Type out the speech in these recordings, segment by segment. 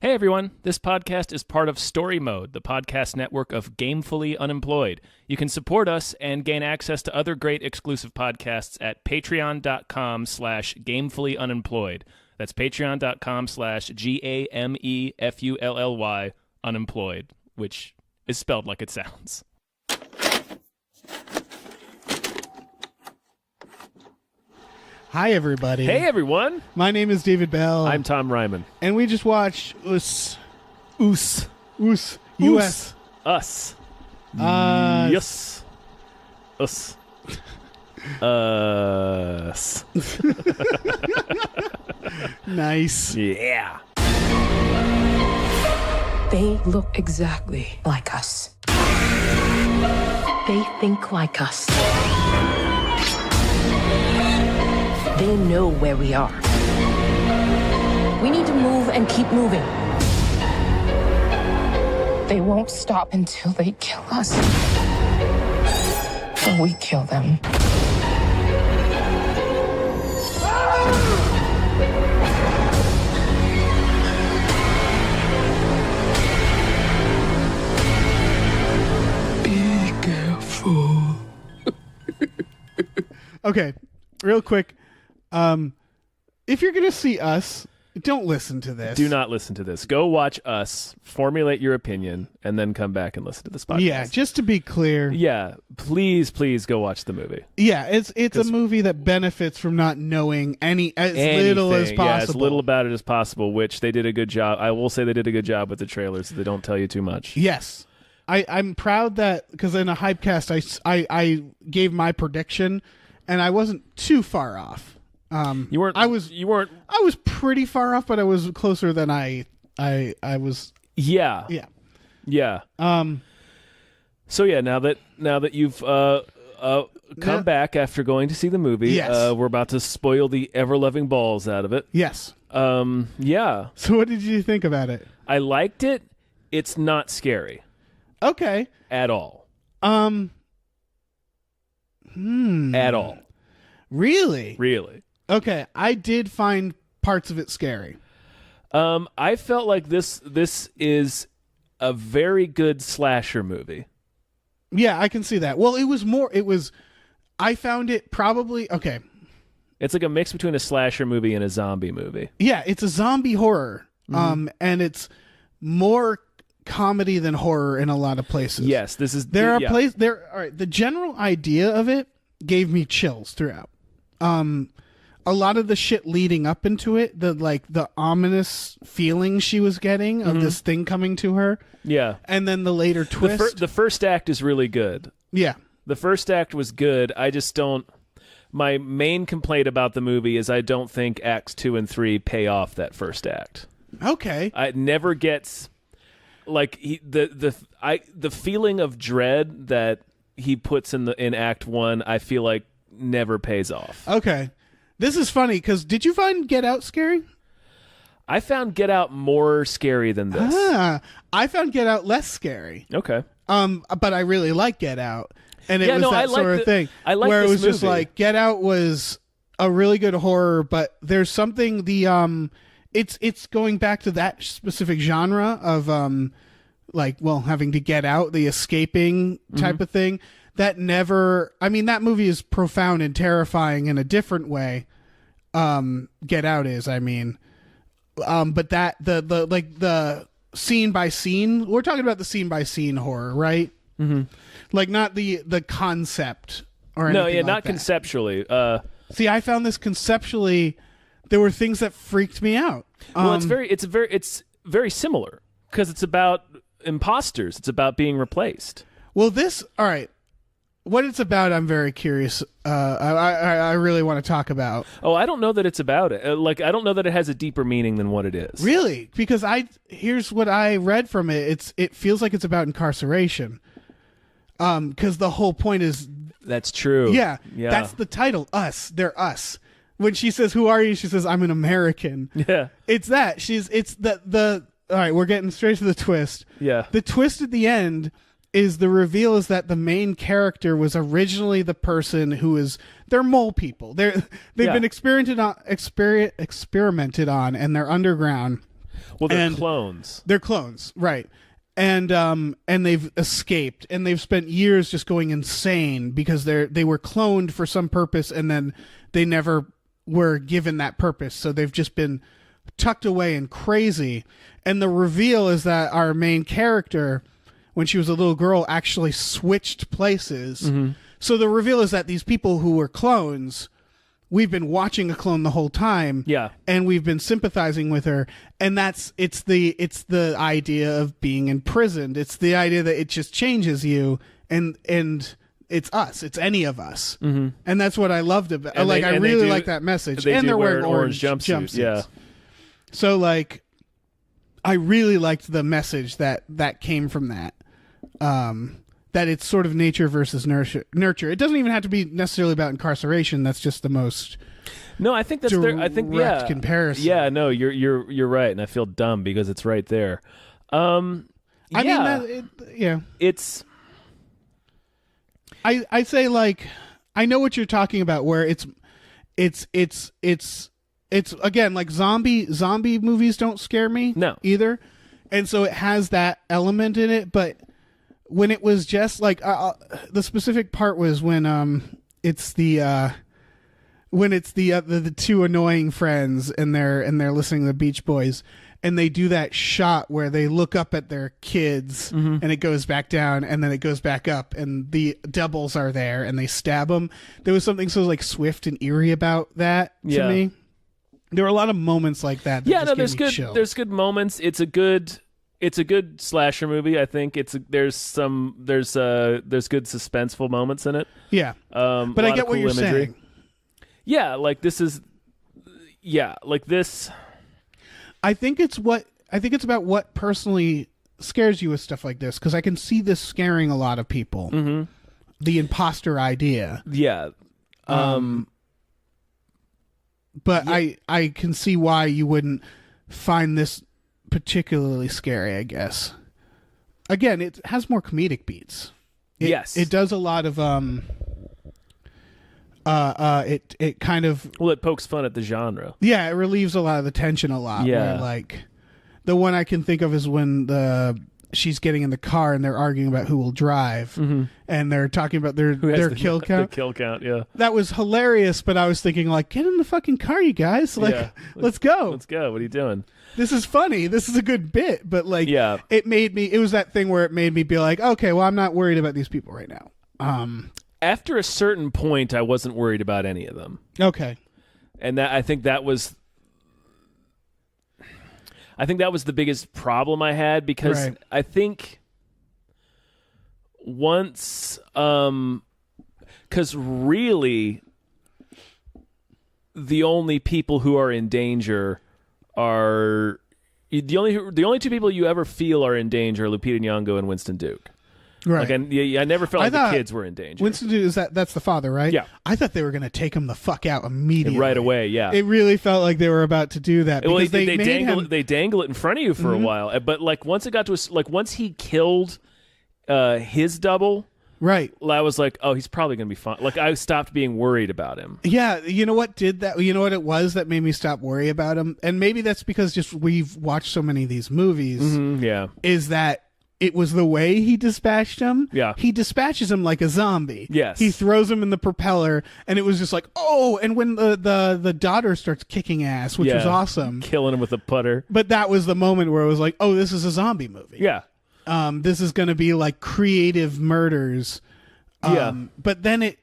Hey everyone, this podcast is part of Story Mode, the podcast network of Gamefully Unemployed. You can support us and gain access to other great exclusive podcasts at patreon.com/gamefullyunemployed. That's patreon.com/GAMEFULLY unemployed, which is spelled like it sounds. Hi, everybody. Hey everyone, My name is David Bell. I'm Tom Ryman. And we just watched US. Us. US. Yes. Us. Us. Nice. Yeah. They look exactly like us. They think like us. They know where we are. We need to move and keep moving. They won't stop until they kill us. Or we kill them. Be careful. Okay, real quick. If you're going to see Us, don't listen to this. Do not listen to this. Go watch Us, formulate your opinion, and then come back and listen to this podcast. Yeah, just to be clear. Yeah, please go watch the movie. Yeah, it's a movie that benefits from not knowing as little as possible. Yeah, as little about it as possible, which they did a good job. I will say they did a good job with the trailers. So they don't tell you too much. Yes. I'm proud that, because in a Hypecast, I gave my prediction, and I wasn't too far off. You weren't. I was pretty far off, but I was closer than I was. Yeah. Yeah. Yeah. So yeah, now that you've come back after going to see the movie, yes. We're about to spoil the ever-loving balls out of it. Yes. Yeah. So what did you think about it? I liked it. It's not scary. Okay. At all. At all. Really? Really. Okay, I did find parts of it scary. I felt like this is a very good slasher movie. Yeah, I can see that. Well, I found it probably, okay. It's like a mix between a slasher movie and a zombie movie. Yeah, it's a zombie horror. And it's more comedy than horror in a lot of places. Yes, this is all right, the general idea of it gave me chills throughout. A lot of the shit leading up into it, the ominous feeling she was getting of this thing coming to her. Yeah. And then the later twist. The first act is really good. Yeah. The first act was good. I just don't... My main complaint about the movie is I don't think acts 2 and 3 pay off that first act. Okay. It never gets... Like, the feeling of dread that he puts in Act 1, I feel like never pays off. Okay. This is funny, because did you find Get Out scary? I found Get Out more scary than this. I found Get Out less scary. Okay. But I really like Get Out. And it was that I sort of thing. I like where this it was movie. Just like, Get Out was a really good horror, but there's something, it's going back to that specific genre of, having to get out, the escaping type of thing. That movie is profound and terrifying in a different way. Get Out is, but that the scene by scene, we're talking about the scene by scene horror, right? Mm-hmm. Like not the concept or anything. No, yeah, like not that. Conceptually. See, I found this conceptually. There were things that freaked me out. Well, it's very similar because it's about imposters. It's about being replaced. Well, all right. What it's about, I'm very curious. I really want to talk about. Oh, I don't know that it's about it. I don't know that it has a deeper meaning than what it is. Really? Because here's what I read from it. It feels like it's about incarceration. Because the whole point is. That's true. Yeah. That's the title. Us. They're us. When she says, "Who are you?" she says, "I'm an American." Yeah. It's that. It's the. All right, we're getting straight to the twist. Yeah. The twist at the end is the reveal is that the main character was originally the person who is they're mole people. They've been experimented on and they're underground. Well, they're And clones. They're clones, right? And they've escaped, and they've spent years just going insane because they were cloned for some purpose, and then they never were given that purpose, so they've just been tucked away and crazy. And the reveal is that our main character, when she was a little girl, actually switched places. Mm-hmm. So the reveal is that these people who were clones, we've been watching a clone the whole time. Yeah. And we've been sympathizing with her. And it's the idea of being imprisoned. It's the idea that it just changes you, and it's us. It's any of us. Mm-hmm. And that's what I loved about And I really do- like that message. They And do they're wear wearing an orange jumpsuits. Yeah. So like I really liked the message that came from that. That it's sort of nature versus nurture. It doesn't even have to be necessarily about incarceration. That's just the most No, I think that's I think direct comparison. Yeah, no, you're right, and I feel dumb because it's right there. I mean, it's. I say, like, I know what you're talking about, where it's again, like zombie movies don't scare me. No. Either, and so it has that element in it. But when it was just like the specific part was when it's the two annoying friends and they're listening to the Beach Boys. And they do that shot where they look up at their kids, and it goes back down, and then it goes back up, and the doubles are there, and they stab them. There was something so like swift and eerie about that to me. There were a lot of moments like that. Yeah, no, there's good moments. It's a good slasher movie. I think there's good suspenseful moments in it. Yeah, but I get what you're saying. Yeah, like this is. Yeah, like this. I think it's about what personally scares you with stuff like this, because I can see this scaring a lot of people. Mm-hmm. The imposter idea. Yeah. But I can see why you wouldn't find this particularly scary, I guess. Again, it has more comedic beats. Yes. It does a lot of it kind of it pokes fun at the genre. Yeah, it relieves a lot of the tension a lot. Yeah. Where, like, the one I can think of is when she's getting in the car and they're arguing about who will drive, and they're talking about their kill count. The kill count, yeah. That was hilarious, but I was thinking, like, get in the fucking car, you guys. Like, let's go. Let's go. What are you doing? This is funny. This is a good bit, but like, Yeah. it was that thing where it made me be like, okay, well, I'm not worried about these people right now. After a certain point, I wasn't worried about any of them. Okay. And I think that was the biggest problem I had, because Right. I think once, because really the only people who are in danger are the only two people you ever feel are in danger are Lupita Nyong'o and Winston Duke. Right. Like, I never felt like the kids were in danger. Winston Duke, that's the father, right? Yeah. I thought they were going to take him the fuck out immediately. Right away, yeah. It really felt like they were about to do that. Well, Because they made dangle him... they dangle it in front of you for a while, but like once it got to once he killed his double, Right. I was like, oh, he's probably gonna be fine. Like, I stopped being worried about him. Yeah, you know what did that? You know what it was that made me stop worrying about him? And maybe that's because just we've watched so many of these movies, Yeah. is that it was the way he dispatched him. Yeah. He dispatches him like a zombie. Yes. He throws him in the propeller, and it was just like, oh, and when the daughter starts kicking ass, which was awesome. Killing him with a putter. But that was the moment where it was like, oh, this is a zombie movie. Yeah. This is going to be like creative murders. But then it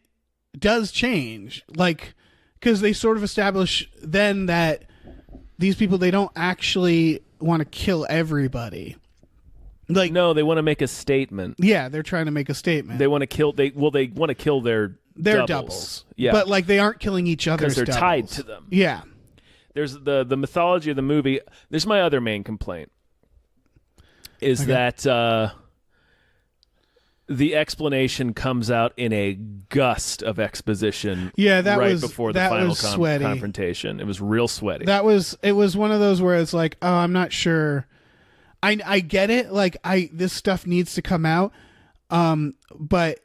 does change, like, because they sort of establish then that these people, they don't actually want to kill everybody. Like, No, they want to make a statement. yeah, they're trying to make a statement. They want to kill. They want to kill their doubles. Yeah, But like they aren't killing each other's because they're doubles. tied to them. Yeah. There's the mythology of the movie. There's my other main complaint. Is that the explanation comes out in a gust of exposition. Yeah, that right was before the that final was sweaty. confrontation. It was real sweaty. It was one of those where it's like, oh, I'm not sure. I get it. Like, this stuff needs to come out. But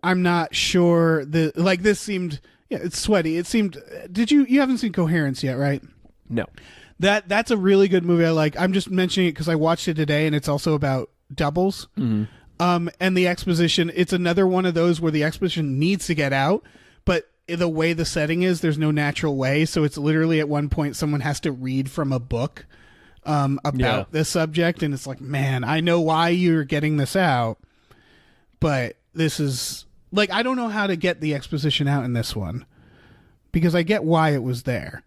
I'm not sure this seemed, yeah, it's sweaty. It seemed, you haven't seen Coherence yet, right? No. That's a really good movie. I like. I'm just mentioning it because I watched it today, and it's also about doubles. And the exposition. It's another one of those where the exposition needs to get out, but the way the setting is, there's no natural way. So it's literally at one point someone has to read from a book about this subject, and it's like, man, I know why you're getting this out, but this is like, I don't know how to get the exposition out in this one because I get why it was there.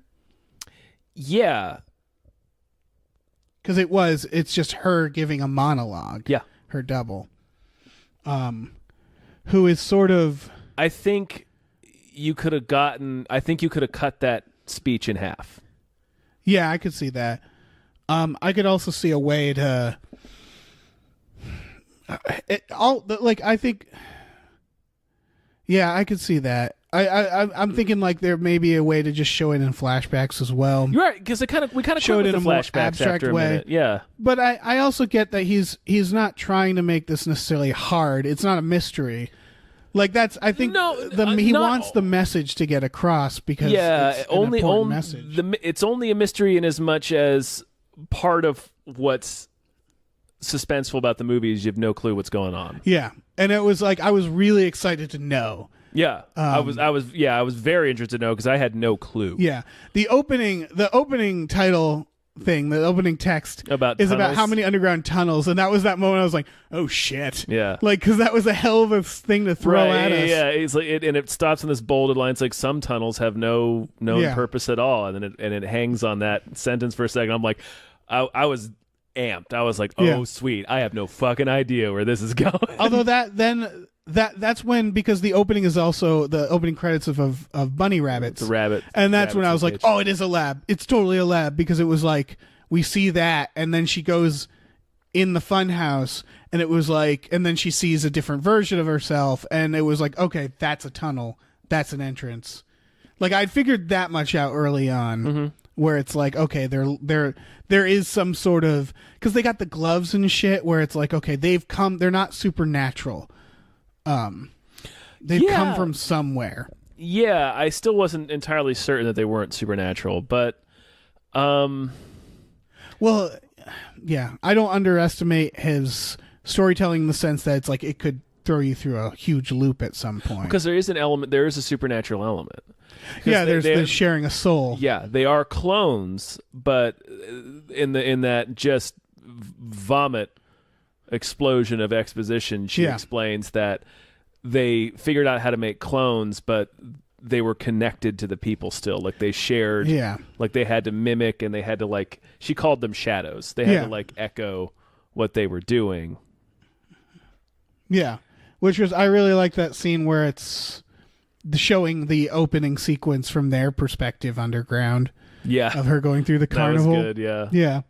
Yeah. Because it's just her giving a monologue. Yeah. Her double. Who is sort of... I think you could have cut that speech in half. Yeah, I could see that. I could also see a way to... I think... Yeah, I could see that. I'm thinking like there may be a way to just show it in flashbacks as well. You're right, because we kind of show it in a more flashbacks abstract after a way. minute. Yeah, but I also get that he's not trying to make this necessarily hard. It's not a mystery. Like that's I think he wants the message to get across because it's an important message. It's only a mystery in as much as part of what's suspenseful about the movie is you have no clue what's going on. Yeah, and it was like I was really excited to know. Yeah, I was very interested to know because I had no clue. Yeah, the opening title thing, the opening text is tunnels. About how many underground tunnels, and that was that moment I was like, oh shit. Yeah, like because that was a hell of a thing to throw at us. Yeah, it's like and it stops on this bolded line. It's like some tunnels have no purpose at all, and then it hangs on that sentence for a second. I'm like, I was amped. I was like, oh sweet, I have no fucking idea where this is going. Although that's when, because the opening is also the opening credits of Bunny Rabbits. The rabbit. And that's when I was like, oh, it is a lab. It's totally a lab, because it was like, we see that, and then she goes in the fun house, and it was like, and then she sees a different version of herself, and it was like, okay, that's a tunnel. That's an entrance. Like, I'd figured that much out early on, where it's like, okay, there is some sort of, because they got the gloves and shit, where it's like, okay, they're not supernatural. They've come from somewhere. Yeah, I still wasn't entirely certain that they weren't supernatural, but well, yeah, I don't underestimate his storytelling in the sense that it's like it could throw you through a huge loop at some point. Because there is a supernatural element. Yeah, there's the sharing a soul. Yeah, they are clones, but in that just vomit explosion of exposition, she explains that they figured out how to make clones, but they were connected to the people still. Like they shared, like they had to mimic, and they had to, like, she called them shadows. They had to like echo what they were doing. Yeah, which was, I really like that scene where it's showing the opening sequence from their perspective underground. Yeah, of her going through the carnival. That was good. Yeah.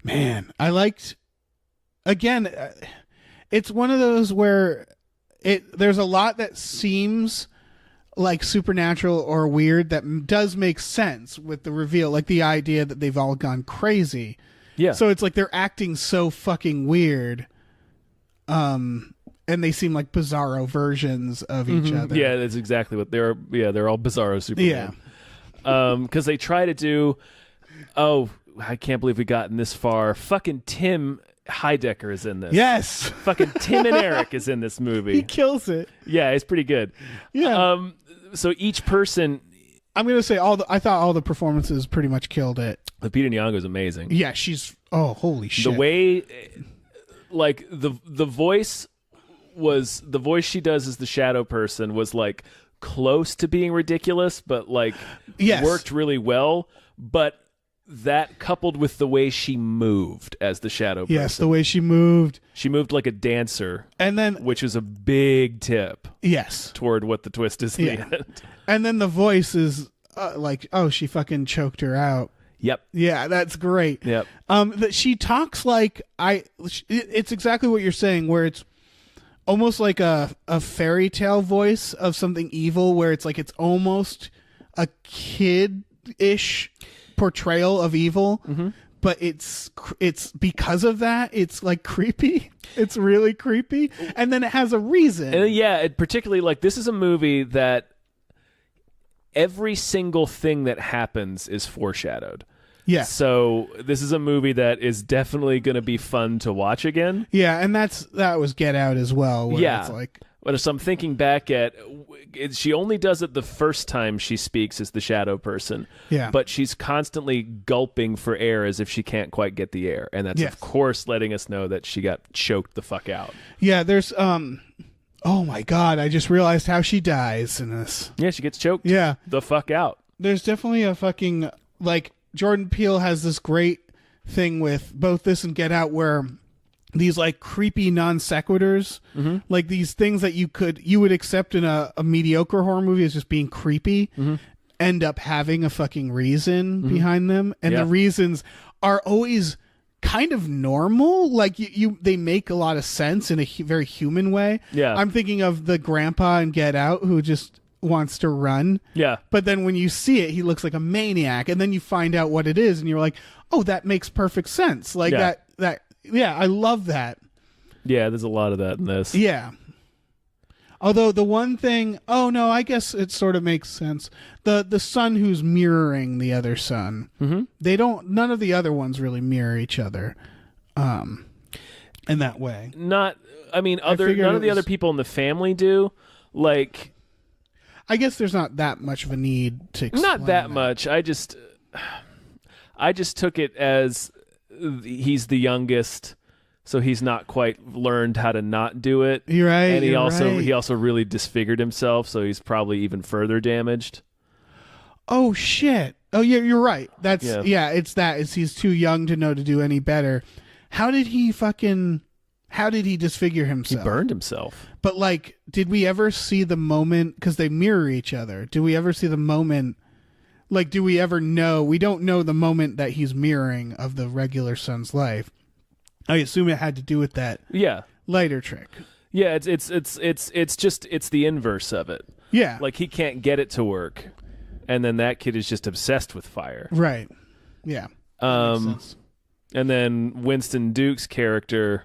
Man, I liked, again, it's one of those where there's a lot that seems like supernatural or weird that does make sense with the reveal, like the idea that they've all gone crazy. Yeah. So it's like they're acting so fucking weird, and they seem like bizarro versions of each other. Yeah, that's exactly what they're. Yeah, they're all bizarro Superman. Yeah. Because they try to do. Oh, I can't believe we gotten this far. Fucking Tim Heidecker is in this. Yes. Fucking Tim and Eric is in this movie. He kills it. Yeah, it's pretty good. Yeah. So each person, I'm gonna say I thought all the performances pretty much killed it. Lupita Nyong'o is amazing. Yeah, she's holy shit. The way, like the voice she does as the shadow person was like close to being ridiculous, but like worked really well. But that coupled with the way she moved as the shadow person. Yes, the way she moved. She moved like a dancer. And then, which is a big tip. Yes. Toward what the twist is in the end. And then the voice is like, oh, she fucking choked her out. Yep. Yeah, that's great. Yep. That she talks like it's exactly what you're saying, where it's almost like a fairy tale voice of something evil, where it's like it's almost a kid-ish portrayal of evil, but it's because of that it's like creepy. It's really creepy, and then it has a reason. And particularly like this is a movie that every single thing that happens is foreshadowed. Yeah. So this is a movie that is definitely going to be fun to watch again. Yeah, and that was Get Out as well. Where Yeah. It's like, But so I'm thinking back at, she only does it the first time she speaks as the shadow person. Yeah. But she's constantly gulping for air as if she can't quite get the air. And that's, Yes. of course, letting us know that she got choked the fuck out. yeah, there's oh my God, I just realized how she dies in this. Yeah, she gets choked Yeah. the fuck out. There's definitely a fucking, like, Jordan Peele has this great thing with both this and Get Out where these like creepy non sequiturs, like these things that you would accept in a mediocre horror movie as just being creepy, end up having a fucking reason behind them, and the reasons are always kind of normal. Like they make a lot of sense in a very human way. Yeah. I'm thinking of the grandpa in Get Out who just wants to run. Yeah. But then when you see it, he looks like a maniac, and then you find out what it is, and you're like, "Oh, that makes perfect sense." Like Yeah. that. Yeah, I love that. Yeah, there's a lot of that in this. Yeah. Although the one thing, oh no, I guess it sort of makes sense. The son who's mirroring the other son, they don't. None of the other ones really mirror each other, in that way. Not, I mean, figured none it of the was- other people in the family do. Like, I guess there's not that much of a need to explain not that much. I just took it as he's the youngest, so he's not quite learned how to not do it. You're right. And he you're also right. really disfigured himself, so he's probably even further damaged. Oh shit. Oh yeah, you're right. That's Yeah. It's he's too young to know to do any better. How did he disfigure He himself? burned himself. But like, did we ever see the moment, because they mirror each other? Do we ever see the moment? Like, do we ever know? We don't know the moment that he's mirroring of the regular son's life. I assume it had to do with that Yeah. lighter trick. Yeah, it's the inverse of it. Yeah. Like, he can't get it to work, and then that kid is just obsessed with fire. Right. Yeah. Makes sense. And then Winston Duke's character,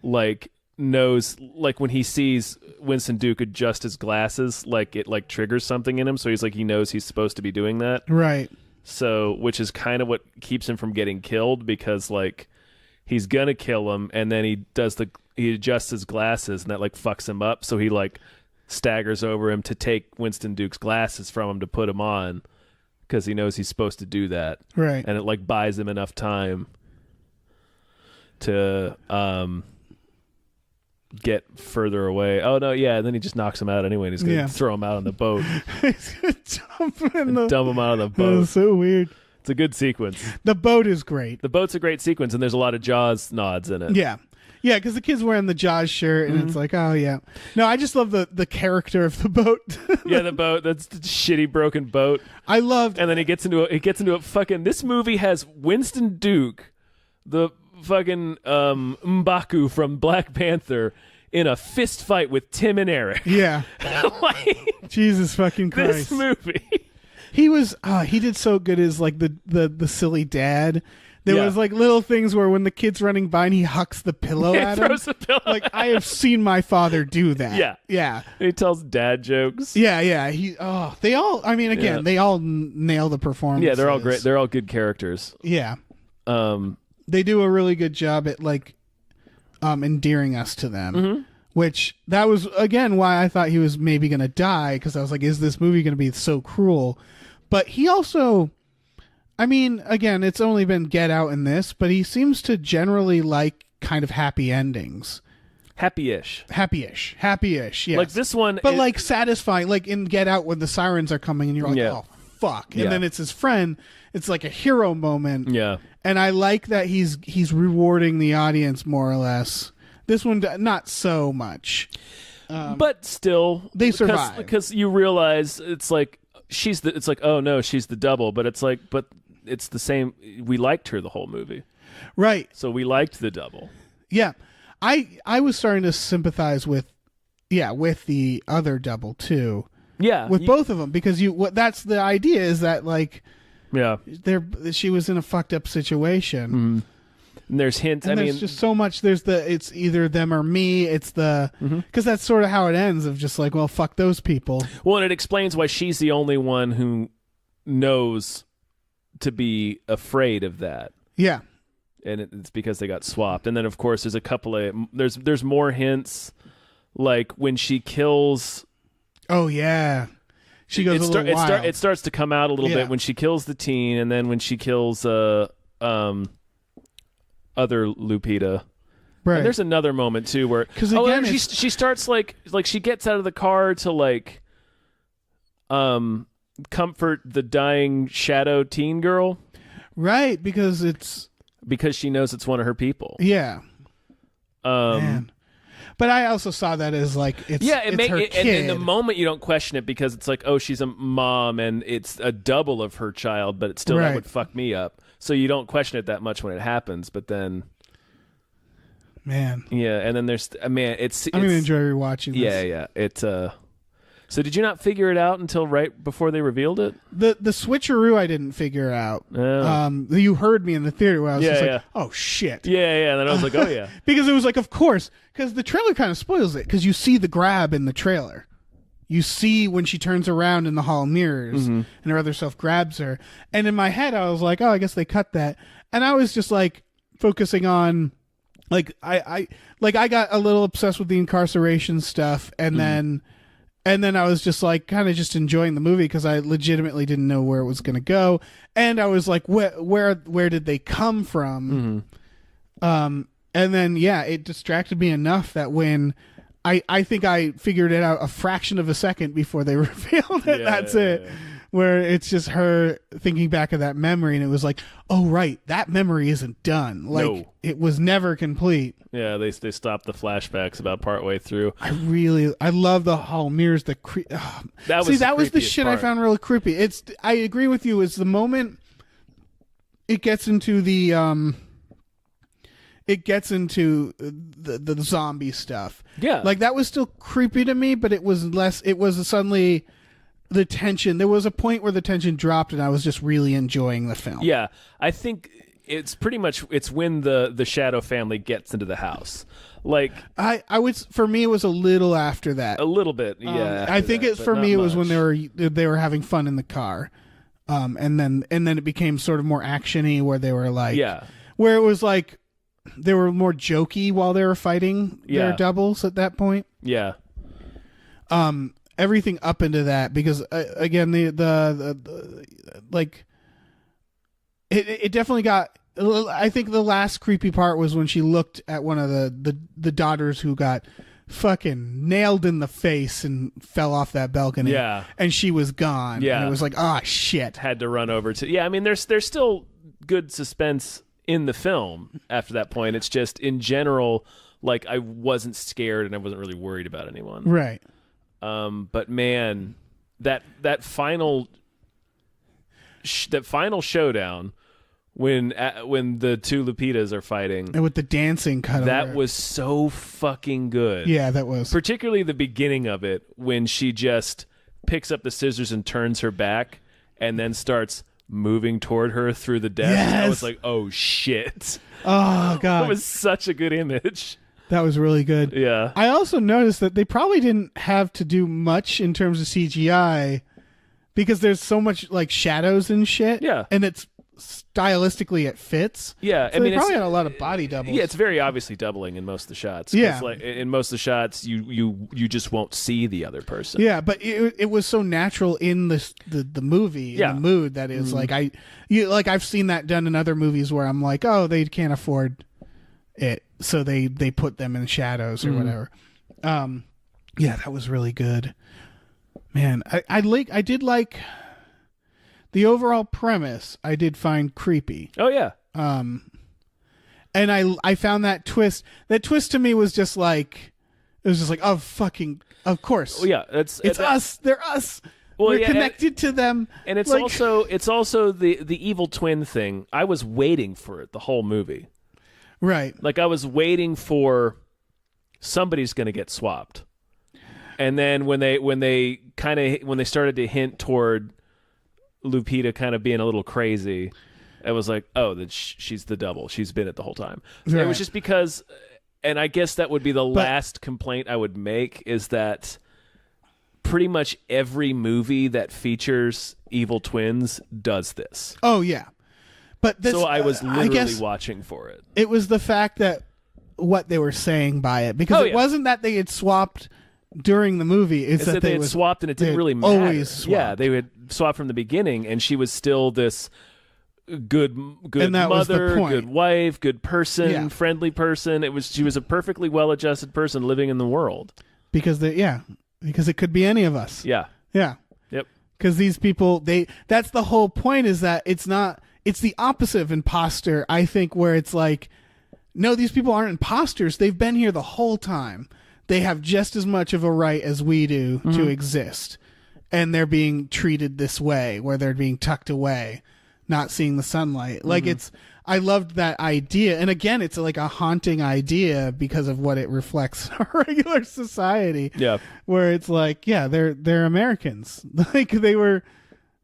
like, knows, like, when he sees Winston Duke adjust his glasses, like, it like triggers something in him, so he's like, he knows he's supposed to be doing that. Right. So, which is kind of what keeps him from getting killed, because like he's gonna kill him, and then he adjusts his glasses, and that like fucks him up. So he like staggers over him to take Winston Duke's glasses from him to put him on, because he knows he's supposed to do that. Right. And it like buys him enough time to get further away. Oh no, yeah. And then he just knocks him out anyway, and he's gonna throw him out on the boat, He's gonna jump in the. dump him out on the That boat. was so weird. It's a good sequence. The boat is great. The boat's a great sequence, and there's a lot of Jaws nods in it. Yeah. Yeah, because the kid's wearing the Jaws shirt, and it's like, oh, yeah. No, I just love the character of the boat. Yeah, the boat. That's the shitty broken boat. I loved... And then he gets into a fucking... This movie has Winston Duke, the fucking M'Baku from Black Panther, in a fist fight with Tim and Eric. Yeah. Like, Jesus fucking Christ. this movie. He was... he did so good as, like, the silly dad. There Yeah. was, like, little things where when the kid's running by and he hucks the pillow at him. Throws a pillow. Like, I have seen my father do that. Yeah. Yeah. He tells dad jokes. Yeah, yeah. They all... I mean, again, Yeah. they all nail the performance. Yeah, they're all great. They're all good characters. Yeah. Um, They do a really good job at, like, endearing us to them. Mm-hmm. Which, that was, again, why I thought he was maybe going to die, because I was like, is this movie going to be so cruel? But he also... I mean, again, it's only been Get Out in this, but he seems to generally like kind of happy endings. happy-ish. Happy-ish. Happy-ish, yes. Like this one... But, like, satisfying. Like, in Get Out, when the sirens are coming, and you're like, Yeah. oh, fuck. And Yeah. then it's his friend. It's like a hero moment. Yeah. And I like that he's rewarding the audience, more or less. This one, not so much. But still... They survive. Because you realize it's like... It's like, oh no, she's the double. But it's like... But it's the same... We liked her the whole movie. Right. So we liked the double. Yeah. I was starting to sympathize with the other double too. Yeah. With both of them, because that's the idea, is that like Yeah. she was in a fucked up situation. And there's hints. And there's just so much. It's either them or me. It's because that's sort of how it ends, of just like, well, fuck those people. Well, and it explains why she's the only one who knows to be afraid of that. Yeah. And it's because they got swapped. And then, of course, there's a couple of there's more hints, like when she kills. Oh yeah, she goes a little wild. It starts to come out a little bit when she kills the teen, and then when she kills other Lupita. Right. And there's another moment too where she starts like she gets out of the car to like comfort the dying shadow teen girl. Right, because she knows it's one of her people. Yeah. Man. But I also saw that as like it's her kid. And in the moment you don't question it because it's like, oh, she's a mom and it's a double of her child, but it's still that would fuck me up. So you don't question it that much when it happens, but then man. Yeah, and then there's I'm gonna enjoy rewatching this. Yeah. So did you not figure it out until right before they revealed it? The switcheroo I didn't figure out. Oh. You heard me in the theater where I was like, oh shit. Yeah. And then I was like, oh yeah. Because it was like, of course, because the trailer kind of spoils it, because you see the grab in the trailer. You see when she turns around in the hall of mirrors and her other self grabs her. And in my head, I was like, oh, I guess they cut that. And I was just like focusing on, like, I got a little obsessed with the incarceration stuff, and then I was just like kind of just enjoying the movie because I legitimately didn't know where it was going to go, and I was like, where did they come from? And then it distracted me enough that when I think I figured it out a fraction of a second before they revealed it. That's it. Where it's just her thinking back of that memory, and it was like, oh right, that memory isn't done. Like it was never complete. Yeah, they stopped the flashbacks about partway through. I love the hall mirrors. The that was the shit part I found really creepy. I agree with you. It's the moment it gets into the the zombie stuff. Yeah, like that was still creepy to me, but it was less. It was suddenly. The tension. There was a point where the tension dropped, and I was just really enjoying the film. Yeah, I think it's pretty much when the Shadow family gets into the house. Like I would, for me, it was a little after that. A little bit, yeah. I think it was when they were having fun in the car, and then it became sort of more actiony, where they were like, where it was like they were more jokey while they were fighting their doubles at that point. Yeah. Everything up into that, because again the like it definitely got. I think the last creepy part was when she looked at one of the daughters who got fucking nailed in the face and fell off that balcony. Yeah, and she was gone. Yeah, and it was like, oh shit. Had to run over to. Yeah, I mean, there's still good suspense in the film after that point. It's just in general, like I wasn't scared and I wasn't really worried about anyone. Right. But man, that final showdown when the two Lupitas are fighting, and with the dancing cut, that was so fucking good. Yeah, that was particularly the beginning of it when she just picks up the scissors and turns her back, and then starts moving toward her through the desk. Yes. I was like, oh shit! Oh god, that was such a good image. That was really good. Yeah. I also noticed that they probably didn't have to do much in terms of CGI because there's so much like shadows and shit. Yeah. And it's stylistically it fits. Yeah. So they probably had a lot of body doubles. Yeah, it's very obviously doubling in most of the shots. Yeah. Like, in most of the shots, you just won't see the other person. Yeah, but it was so natural in the movie, in the mood that is like I've seen that done in other movies where I'm like, oh, they can't afford it, so they put them in shadows or whatever. Yeah, that was really good, man. I did like the overall premise. I did find creepy. Oh yeah. And I found that twist to me was just like, it was just like, oh fucking, of course. Well, yeah, it's us. They're us. Well, we're connected to them, and it's like, also the evil twin thing. I was waiting for it the whole movie. Right. Like I was waiting for somebody's going to get swapped. And then when they started to hint toward Lupita kind of being a little crazy, It was like, oh, that she's the double. She's been it the whole time. Right. It was just because, and I guess that would be the last complaint I would make, is that pretty much every movie that features evil twins does this. Oh yeah, but this, so I was literally I guess watching for it. It was the fact that what they were saying by it, because it wasn't that they had swapped during the movie. It's that they had swapped, and it didn't really matter. Always swapped. Yeah, they had swapped from the beginning, and she was still this good and that mother, was the point. good wife, good person, Yeah. friendly person. She was a perfectly well-adjusted person living in the world. Because it could be any of us. Yeah. Yeah. Yep. Because these people, that's the whole point, is that it's the opposite of imposter, I think, where it's like, no, these people aren't imposters. They've been here the whole time. They have just as much of a right as we do to exist. And they're being treated this way, where they're being tucked away, not seeing the sunlight. Like I loved that idea. And again, it's like a haunting idea because of what it reflects in our regular society. Yeah. Where it's like, yeah, they're Americans. Like they were,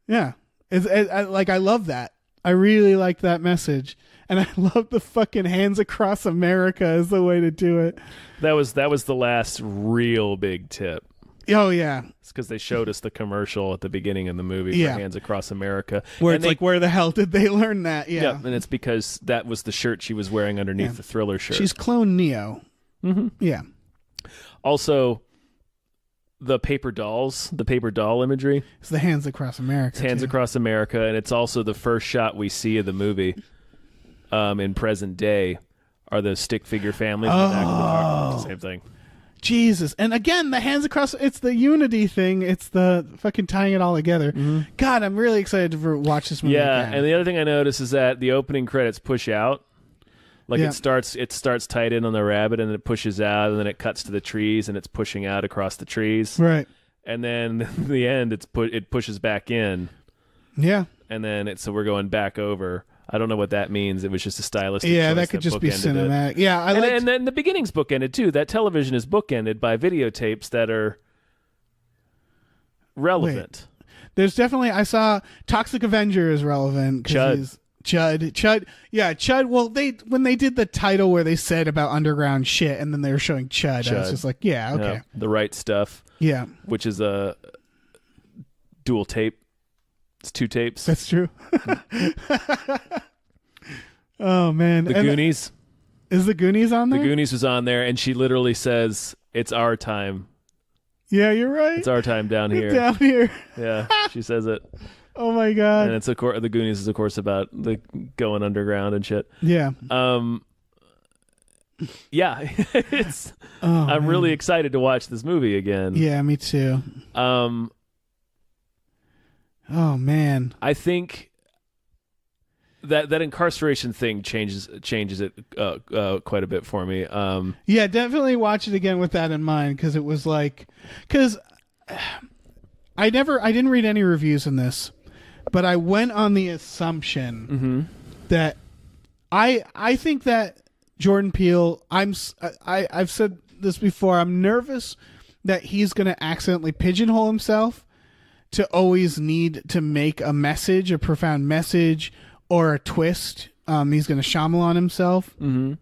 yeah. I love that. I really liked that message. And I love the fucking hands across America as the way to do it. That was the last real big tip. Oh yeah. It's because they showed us the commercial at the beginning of the movie for Hands Across America. Where it's like, where the hell did they learn that? Yeah. And it's because that was the shirt she was wearing underneath the Thriller shirt. She's clone Neo. Mm-hmm. Yeah. Also, the paper doll imagery. It's the Hands Across America. It's Hands Across America, and it's also the first shot we see of the movie in present day are the stick figure families in the back of the car. Same thing. Jesus. And again, the hands across, it's the unity thing. It's the fucking tying it all together. God, I'm really excited to watch this movie again. And the other thing I noticed is that the opening credits push out. Like it starts tight in on the rabbit, and then it pushes out, and then it cuts to the trees, and it's pushing out across the trees. Right. And then in the end, it pushes back in. Yeah. And then so we're going back over. I don't know what that means. It was just a stylistic choice. Yeah, that could just be cinematic. It. Yeah, and then the beginning's bookended too. That television is bookended by videotapes that are relevant. Wait. There's definitely, I saw Toxic Avenger is relevant. Chud. Yeah, Chud. Well, when they did the title where they said about underground shit, and then they were showing Chud. I was just like, yeah, okay. Yeah, The Right Stuff. Yeah. Which is a dual tape. It's 2 tapes. That's true. Oh man, The Goonies. Is The Goonies on there? The Goonies was on there, and she literally says, "It's our time." Yeah, you're right. It's our time down here. Down here. Yeah, she says it. Oh my god. And it's the Goonies is of course about the going underground and shit. Yeah. Yeah, it's. I'm really excited to watch this movie again. Yeah, me too. Oh man, I think that incarceration thing changes it quite a bit for me. Yeah, definitely watch it again with that in mind, because it was like, because I didn't read any reviews in this, but I went on the assumption that I think that Jordan Peele, I've said this before, I'm nervous that he's going to accidentally pigeonhole himself to always need to make a message, a profound message, or a twist. He's going to Shyamalan himself. Mm-hmm.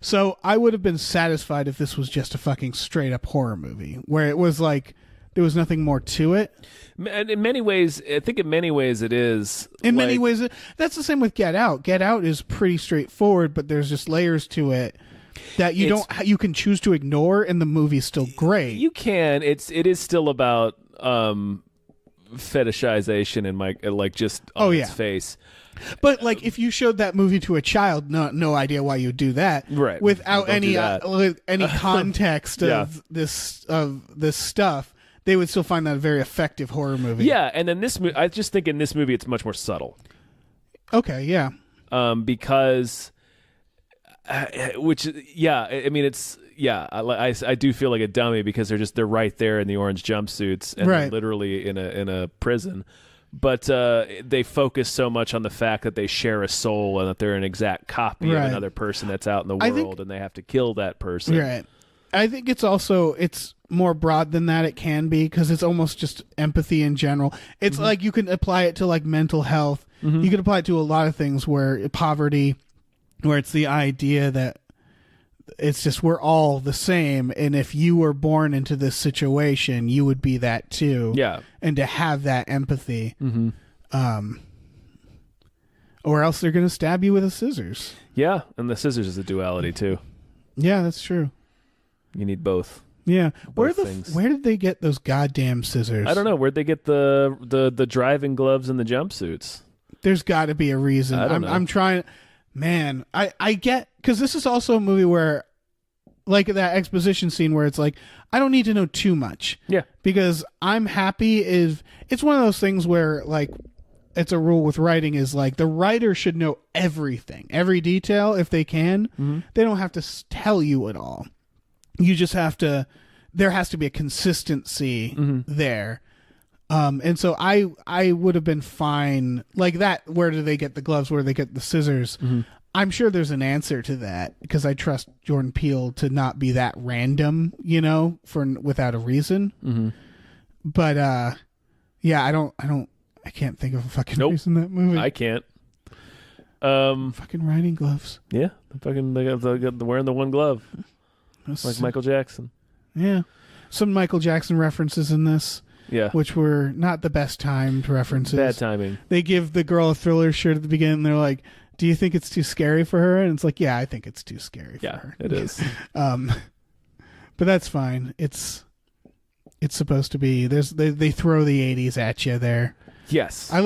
So I would have been satisfied if this was just a fucking straight up horror movie, where it was like there was nothing more to it. In many ways, I think in many ways it is. In many ways, that's the same with Get Out. Get Out is pretty straightforward, but there's just layers to it that you can choose to ignore, and the movie's still great. You can. It is still about fetishization and like just on its face. But like if you showed that movie to a child, no idea why you'd do that, right? Without any context of this stuff, they would still find that a very effective horror movie. Yeah, and then I just think in this movie it's much more subtle. Okay, yeah. Because, I mean it's. Yeah, I do feel like a dummy because they're right there in the orange jumpsuits and they're literally in a prison, but they focus so much on the fact that they share a soul and that they're an exact copy of another person that's out in the world, and they have to kill that person. Right. I think it's more broad than that. It can be, because it's almost just empathy in general. It's like you can apply it to like mental health. You could apply it to a lot of things where poverty, where it's the idea that it's just we're all the same, and if you were born into this situation, you would be that too. Yeah. And to have that empathy. Or else they're going to stab you with a scissors. Yeah, and the scissors is a duality too. Yeah, that's true. You need both. Yeah. Where things. where did they get those goddamn scissors? I don't know. Where'd they get the driving gloves and the jumpsuits? There's got to be a reason. I don't know. I'm trying. Man, I get, because this is also a movie where, like that exposition scene where it's like, I don't need to know too much. Yeah. Because I'm happy if it's one of those things where, like, it's a rule with writing is like the writer should know everything, every detail if they can. They don't have to tell you it all. You just have to, there has to be a consistency there. And so I would have been fine like that. Where do they get the gloves? Where do they get the scissors? I'm sure there's an answer to that because I trust Jordan Peele to not be that random, you know, without a reason. But yeah, I can't think of a fucking reason that movie. I can't. Fucking riding gloves. Yeah, they're wearing the one glove, like Michael Jackson. Yeah, some Michael Jackson references in this. Yeah, which were not the best timed references. Bad timing. They give the girl a Thriller shirt at the beginning. And they're like, "Do you think it's too scary for her?" And it's like, "Yeah, I think it's too scary for her." Yeah, it is. But that's fine. It's supposed to be. They throw the 80s at you there. Yes. I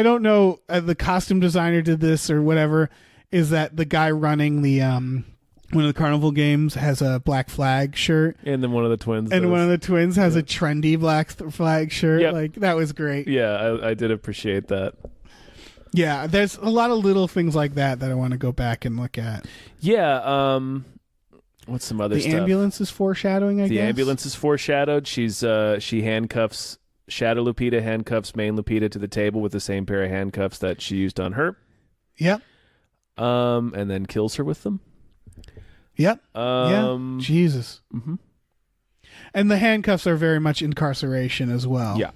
don't know, the costume designer did this or whatever, is that the guy running the one of the carnival games has a Black Flag shirt. And then one of the twins And does. one of the twins has a trendy Black Flag shirt. Yep. Like, that was great. Yeah, I did appreciate that. Yeah, there's a lot of little things like that I want to go back and look at. Yeah, what's some other stuff? The ambulance is foreshadowing, I guess? The ambulance is foreshadowed. She handcuffs... Shadow Lupita handcuffs main Lupita to the table with the same pair of handcuffs that she used on her. Yep. And then kills her with them. Yep. Yeah. Jesus. And the handcuffs are very much incarceration as well. Yeah.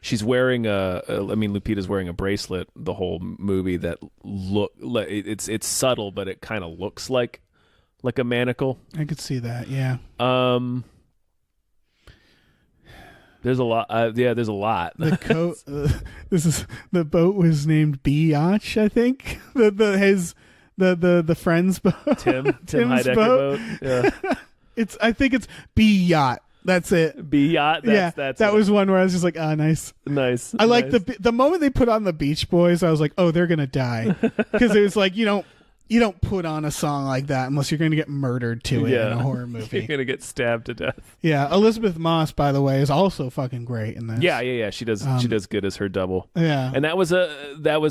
She's wearing Lupita's wearing a bracelet the whole movie that it's subtle, but it kind of looks like a manacle. I could see that. Yeah. There's a lot. There's a lot. The coat. The boat was named Biatch, I think. The friend's boat. Tim Tim's Heidecker boat. Yeah. I think it's B-Yacht. That's it. B-Yacht. That's that was one where I was just like, nice. I like the moment they put on the Beach Boys. I was like, oh, they're gonna die, because it was like you don't put on a song like that unless you're going to get murdered to it in a horror movie. You're going to get stabbed to death. Yeah, Elizabeth Moss, by the way, is also fucking great in this. Yeah. She does good as her double. Yeah, and that was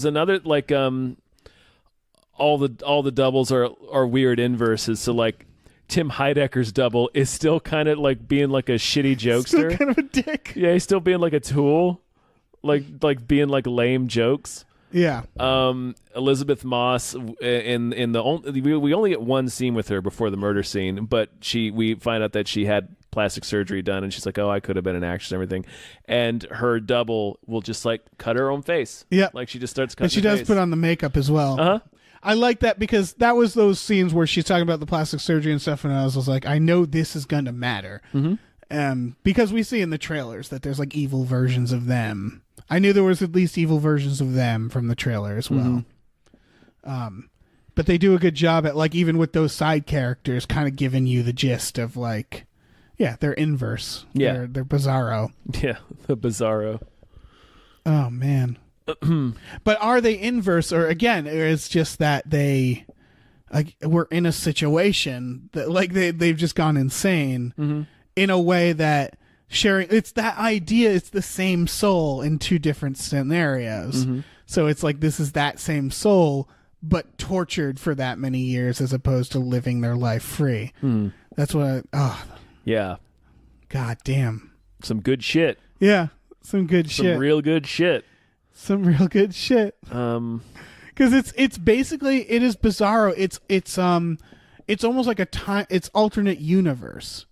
another like all the doubles are weird inverses. So like Tim Heidecker's double is still kind of like being like a shitty jokester, still kind of a dick. Yeah, he's still being like a tool, like being like lame jokes. Yeah. Elizabeth Moss we only get one scene with her before the murder scene, but we find out that she had plastic surgery done, and she's like, "Oh, I could have been an actress and everything." And her double will just like cut her own face. Yeah. Like she just starts cutting. And she does put on the makeup as well. Uh-huh. I like that because that was those scenes where she's talking about the plastic surgery and stuff, and I was like, I know this is going to matter. Because we see in the trailers that there's like evil versions of them. I knew there was at least evil versions of them from the trailer as well. But they do a good job at, like, even with those side characters, kind of giving you the gist of, like, yeah, they're inverse. Yeah. They're bizarro. Yeah, the bizarro. Oh, man. But are they inverse, or again, it's just that they were in a situation that, like, they've just gone insane in a way that it's that idea, it's the same soul in two different scenarios. So it's like this is that same soul, but tortured for that many years as opposed to living their life free. That's what yeah. God damn. Some good shit. Yeah. Some good shit. Some real good shit. Some real good shit. Because it's basically, it is Bizarro. It's almost like it's alternate universe.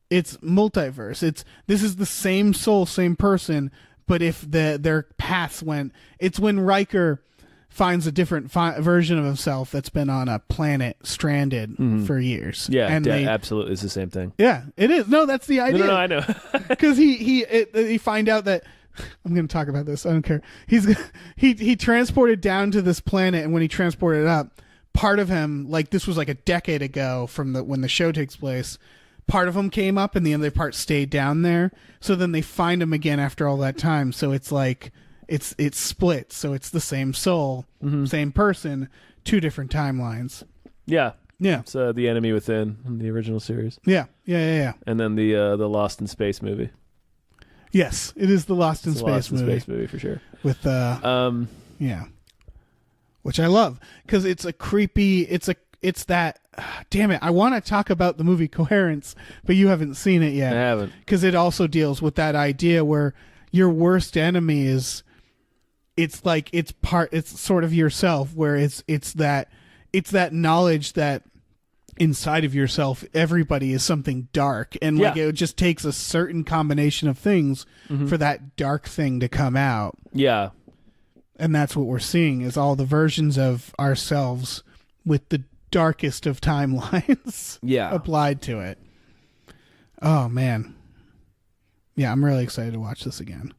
It's multiverse. This is the same soul, same person, but if their paths went, it's when Riker finds a different version of himself that's been on a planet stranded for years. Yeah, and absolutely, it's the same thing. Yeah, it is. No, that's the idea. No, I know. Because he find out that I'm going to talk about this. I don't care. He transported down to this planet, and when he transported up, part of him, like this was like a decade ago from when the show takes place. Part of him came up, and the other part stayed down there. So then they find him again after all that time. So it's like. It's split, so it's the same soul, same person, two different timelines. Yeah. It's The Enemy Within in the original series. Yeah. And then the Lost in Space movie. Yes, it is the Lost in Space movie for sure. With which I love because it's a creepy. It's that. Damn it! I want to talk about the movie Coherence, but you haven't seen it yet. I haven't, because it also deals with that idea where your worst enemy is. It's like it's sort of yourself, where it's that knowledge that inside of yourself everybody is something dark, and like it just takes a certain combination of things for that dark thing to come out. Yeah. And that's what we're seeing is all the versions of ourselves with the darkest of timelines applied to it. Oh man. Yeah, I'm really excited to watch this again.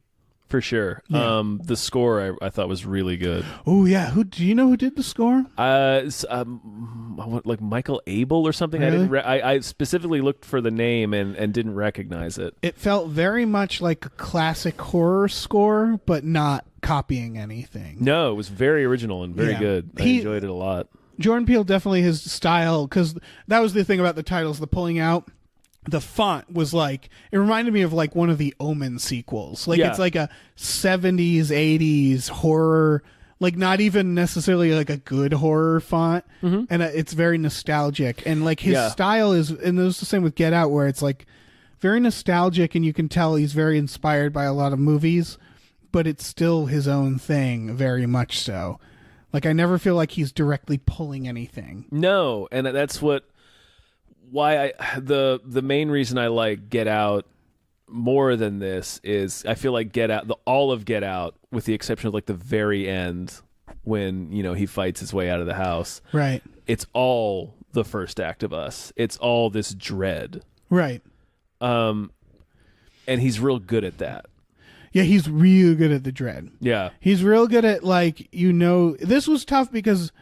For sure. Yeah. The score I thought was really good. Oh yeah, do you know who did the score? Like Michael Abel or something. Really? I specifically looked for the name and didn't recognize it. It felt very much like a classic horror score, but not copying anything. No, it was very original and very good. I enjoyed it a lot. Jordan Peele definitely his style, because that was the thing about the titles, the pulling out. The font was like, it reminded me of like one of the Omen sequels. Like it's like a 70s, 80s horror, like not even necessarily like a good horror font. And it's very nostalgic. And like his style is, and it was the same with Get Out, where it's like very nostalgic, and you can tell he's very inspired by a lot of movies, but it's still his own thing, very much so. Like I never feel like he's directly pulling anything. No, and that's why the main reason I like Get Out more than this is I feel like Get Out, all of Get Out, with the exception of like the very end when he fights his way out of the house. Right. It's all the first act of Us. It's all this dread. Right. And he's real good at that. Yeah, he's real good at the dread. Yeah. He's real good at this was tough because.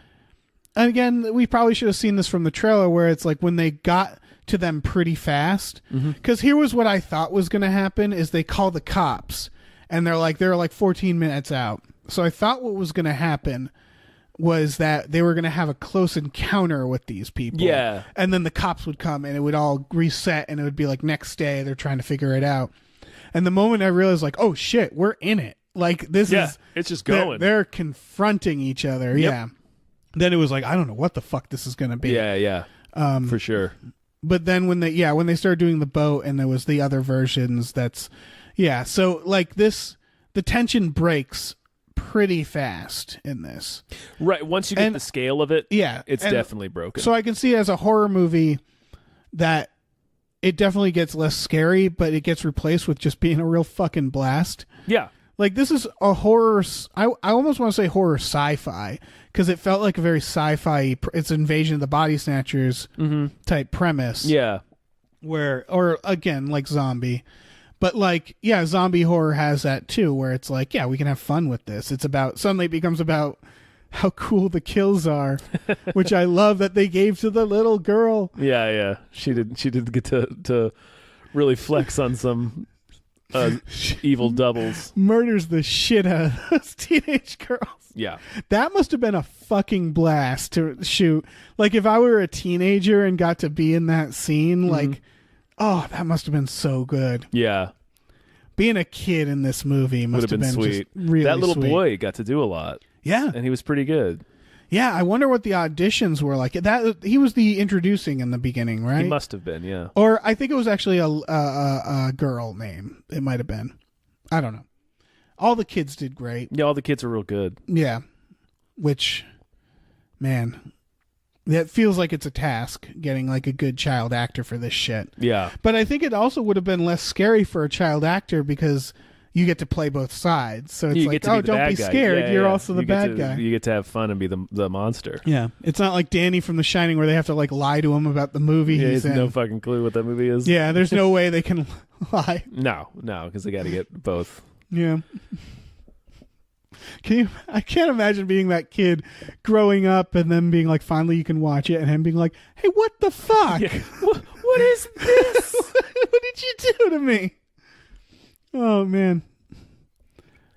And again, we probably should have seen this from the trailer, where it's like when they got to them pretty fast. Because here was what I thought was going to happen: is they call the cops, and they're like 14 minutes out. So I thought what was going to happen was that they were going to have a close encounter with these people. Yeah. And then the cops would come, and it would all reset, and it would be like next day they're trying to figure it out. And the moment I realized, like, oh shit, we're in it. Like this is it's just going. They're confronting each other. Yep. Yeah. Then it was like, I don't know what the fuck this is going to be. Yeah. For sure. But then when they started doing the boat, and there was the other versions, so like the tension breaks pretty fast in this. Right. Once you get the scale of it, it's definitely broken. So I can see as a horror movie that it definitely gets less scary, but it gets replaced with just being a real fucking blast. Yeah. Like this is a horror. I almost want to say horror sci-fi, because it felt like a very sci-fi. It's Invasion of the Body Snatchers type premise. Yeah. Or again, like zombie, but like zombie horror has that too, where it's like we can have fun with this. It's suddenly it becomes about how cool the kills are, which I love that they gave to the little girl. Yeah. She did get to really flex on some. Evil doubles. Murders the shit out of those teenage girls. Yeah. That must have been a fucking blast to shoot. Like if I were a teenager and got to be in that scene, like, oh, that must have been so good. Yeah. Being a kid in this movie must have been sweet. Just really that little sweet. boy got to do a lot. Yeah. And he was pretty good. Yeah, I wonder what the auditions were like. That he was the introducing in the beginning, right? He must have been, yeah. Or I think it was actually a girl name. It might have been. I don't know. All the kids did great. Yeah, all the kids are real good. Yeah. Which, man, that feels like it's a task, getting like a good child actor for this shit. Yeah. But I think it also would have been less scary for a child actor, because you get to play both sides. So it's You like, get to be the don't bad be guy. scared. Yeah, You're yeah. also the You get bad to- guy. You get to have fun and be the monster. Yeah, it's not like Danny from The Shining where they have to like lie to him about the movie Yeah, he's he has in. no fucking clue what that movie is. Yeah, there's no way they can lie. No, because they got to get both. Yeah. I can't imagine being that kid growing up and then being like, finally you can watch it, and him being like, hey, what the fuck? Yeah. What is this? What did you do to me? Oh, man.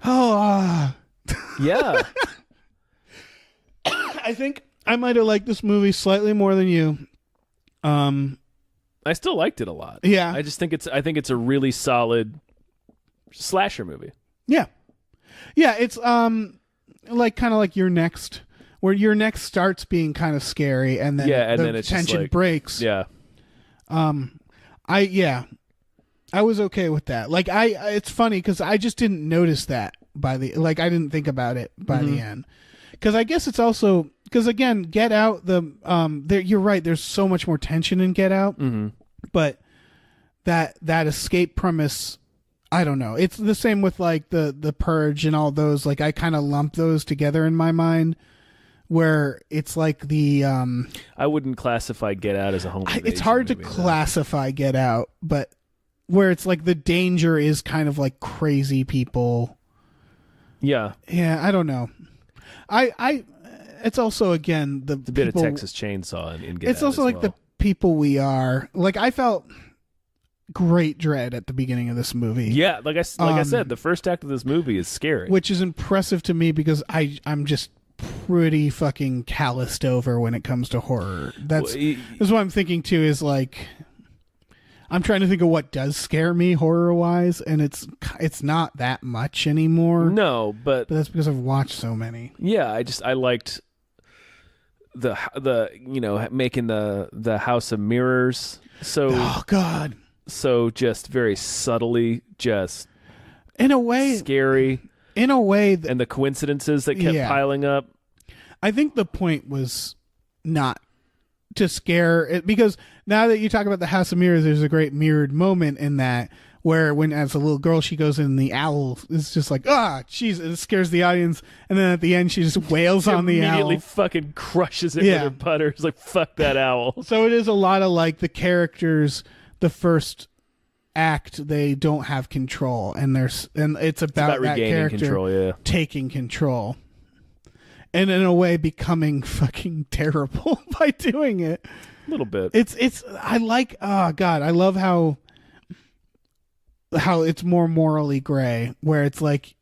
Oh, Yeah. I think I might have liked this movie slightly more than you. I still liked it a lot. Yeah. I think it's a really solid slasher movie. Yeah. Yeah, it's like kind of like Your Next, where Your Next starts being kind of scary and then then it's just tension like- breaks. Yeah. I was okay with that. Like it's funny because I just didn't notice that I didn't think about it by the end. Because I guess it's also because again, Get Out. You're right. There's so much more tension in Get Out, but that escape premise, I don't know. It's the same with like the Purge and all those. Like I kind of lump those together in my mind, where it's like the I wouldn't classify Get Out as a home invasion it's hard to movie, though. classify Get Out, but where it's like the danger is kind of like crazy people. Yeah. Yeah, I don't know. It's also again the It's a bit people, of Texas Chainsaw in Get Out. It's also as like well. the people we are. Like I felt great dread at the beginning of this movie. Yeah, like I said, the first act of this movie is scary. Which is impressive to me because I'm just pretty fucking calloused over when it comes to horror. That's what I'm thinking too, is like I'm trying to think of what does scare me horror wise, and it's not that much anymore. No, but that's because I've watched so many. Yeah, I liked the making the House of Mirrors Oh God. so just very subtly just in a way scary, and the coincidences that kept piling up. I think the point was not to scare it, because now that you talk about the House of Mirrors, there's a great mirrored moment in that where when as a little girl she goes in, the owl is just like, jeez, it scares the audience, and then at the end she just wails on the owl. Immediately fucking crushes it with her butter. It's like, fuck that owl. So it is a lot of like the characters, the first act, they don't have control, and it's about that regaining character control, taking control. And in a way becoming fucking terrible by doing it. A little bit. I like, oh God, I love how it's more morally gray, where it's like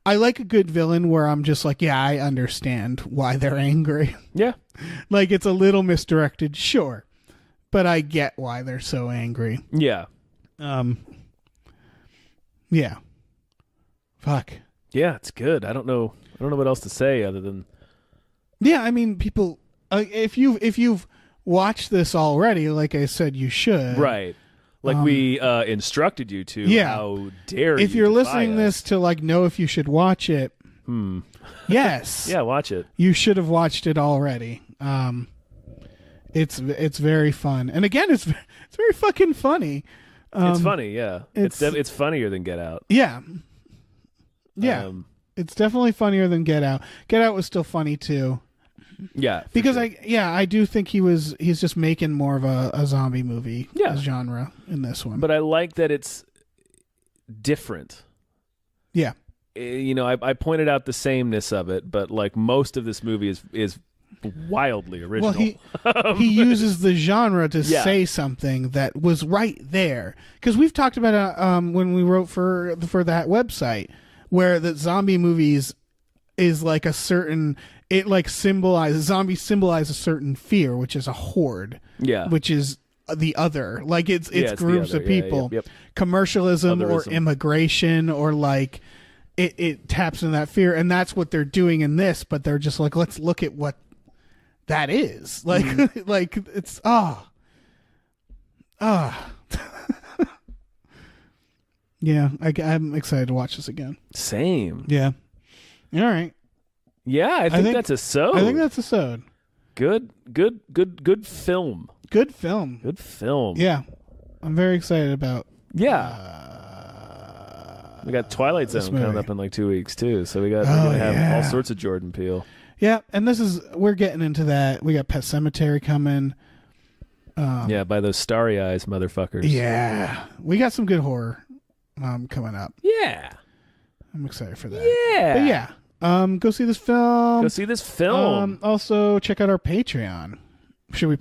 I like a good villain where I'm just like, yeah, I understand why they're angry. Yeah. Like it's a little misdirected, sure, but I get why they're so angry. Yeah. Yeah. Fuck. Yeah, it's good. I don't know what else to say other than. Yeah, I mean, people, if you've watched this already, like I said, you should. Right. Like we instructed you to. Yeah. How dare if you you're defy listening us. this to like know if you should watch it. Yes. Yeah, watch it. You should have watched it already. It's very fun, and again, it's very fucking funny. It's funny, yeah. It's funnier than Get Out. Yeah. Yeah. It's definitely funnier than Get Out. Get Out was still funny too. Yeah. Because sure. I do think he's just making more of a zombie movie genre in this one. But I like that it's different. Yeah. I pointed out the sameness of it, but like most of this movie is wildly original. Well, he uses the genre to say something that was right there. Because we've talked about it when we wrote for that website, where the zombie movies is like a certain, it like zombies symbolize a certain fear, which is a horde. Yeah. Which is the other. Like it's groups of people. Yep. Commercialism Otherism. or immigration, or like it taps into that fear, and that's what they're doing in this, but they're just like, let's look at what that is. Like like it's yeah, I'm excited to watch this again. Same. Yeah. All right. Yeah, I think that's a so. I think that's a sode. Good film. Good film. Good film. Yeah. I'm very excited about. Yeah. We got Twilight Zone coming up in like 2 weeks too, so we're gonna have all sorts of Jordan Peele. Yeah, and we're getting into that. We got Pet Sematary coming. By those starry eyes motherfuckers. Yeah, we got some good horror coming up. Yeah, I'm excited for that. Yeah, but yeah, go see this film. Go see this film. Also, check out our Patreon. Should we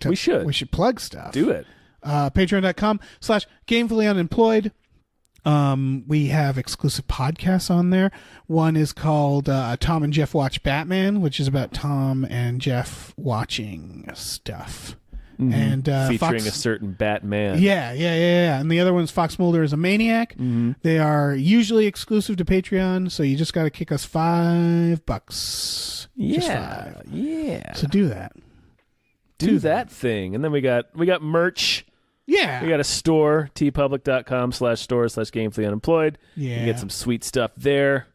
We should. We should plug stuff. Do it. Patreon.com/gamefullyunemployed. We have exclusive podcasts on there. One is called Tom and Jeff Watch Batman, which is about Tom and Jeff watching stuff. Mm-hmm. And featuring a certain Batman. Yeah. And the other one's Fox Mulder is a Maniac. Mm-hmm. They are usually exclusive to Patreon, so you just got to kick us $5. Yeah. Just $5. Yeah. So do that. Do that thing. And then we got merch. Yeah. We got a store, tpublic.com/store/gamefullyunemployed. Yeah. You can get some sweet stuff there.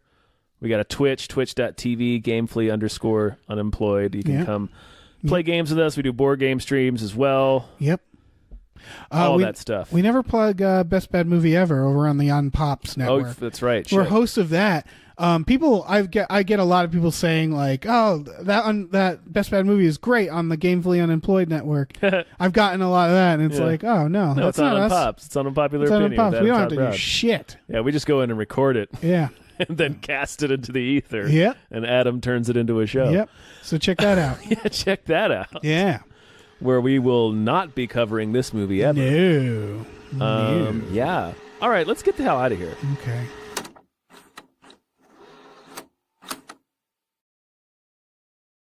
We got a Twitch, twitch.tv, gamefully_unemployed. You can come play games with us. We do board game streams as well. Yep. All that stuff. We never plug Best Bad Movie Ever over on the On Pops network. Oh, that's right. We're hosts of that. I get a lot of people saying like, "Oh, that Best Bad Movie is great on the Gamefully Unemployed network." I've gotten a lot of that, and it's like, "Oh no, that's it's on not us. Pops. It's on Unpopular It's on Opinion. Pops. We don't have to do shit." Yeah, we just go in and record it. Yeah. And then cast it into the ether. Yep. And Adam turns it into a show. Yep. So check that out. Yeah, check that out. Yeah. Where we will not be covering this movie ever. No. Yeah. All right, let's get the hell out of here. Okay.